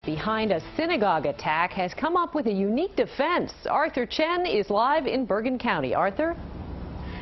Behind a synagogue attack has come up with a unique defense. Arthur Chen is live in Bergen County. Arthur?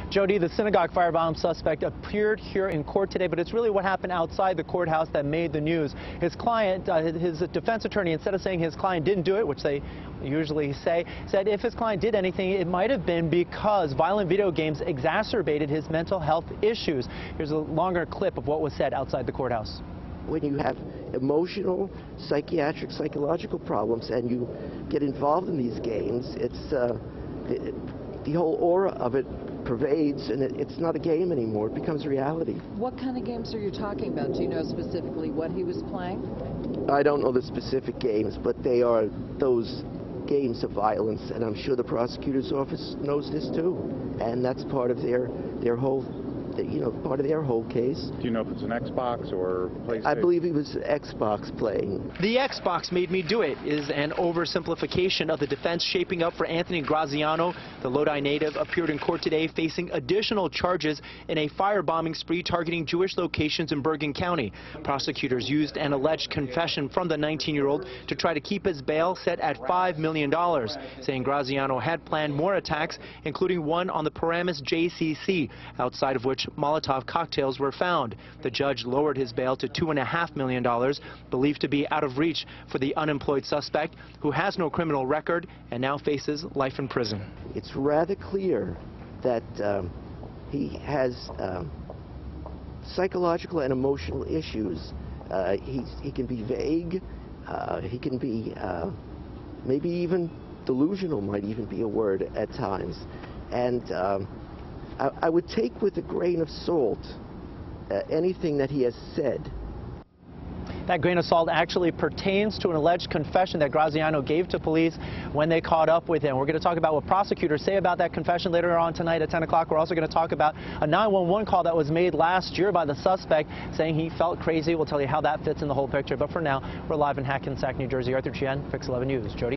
Jody, the synagogue firebomb suspect appeared here in court today, but it's really what happened outside the courthouse that made the news. His client, his defense attorney, instead of saying his client didn't do it, which they usually say, said if his client did anything, it might have been because violent video games exacerbated his mental health issues. Here's a longer clip of what was said outside the courthouse. When you have emotional, psychiatric, psychological problems and you get involved in these games, it's the whole aura of it pervades, and it's not a game anymore. It becomes reality. What kind of games are you talking about? Do you know specifically what he was playing? I don't know the specific games, but they are those games of violence, and I'm sure the prosecutor's office knows this too, and that's part of their whole, part of their whole case. Do you know if it's an Xbox or PlayStation? I believe he was Xbox playing. The Xbox made me do it is an oversimplification of the defense shaping up for Anthony Graziano. The Lodi native appeared in court today facing additional charges in a firebombing spree targeting Jewish locations in Bergen County. Prosecutors used an alleged confession from the 19-year-old to try to keep his bail set at $5 million, saying Graziano had planned more attacks, including one on the Paramus JCC, outside of which Molotov cocktails were found. The judge lowered his bail to $2.5 million, believed to be out of reach for the unemployed suspect, who has no criminal record and now faces life in prison. It's rather clear that he has psychological and emotional issues. He can be vague. He can be maybe even delusional, might even be a word at times. And I would take with a grain of salt anything that he has said. That grain of salt actually pertains to an alleged confession that Graziano gave to police when they caught up with him. We're going to talk about what prosecutors say about that confession later on tonight at 10 o'clock. We're also going to talk about a 911 call that was made last year by the suspect saying he felt crazy. We'll tell you how that fits in the whole picture. But for now, we're live in Hackensack, New Jersey. Arthur Chen, Fix 11 News. Jody?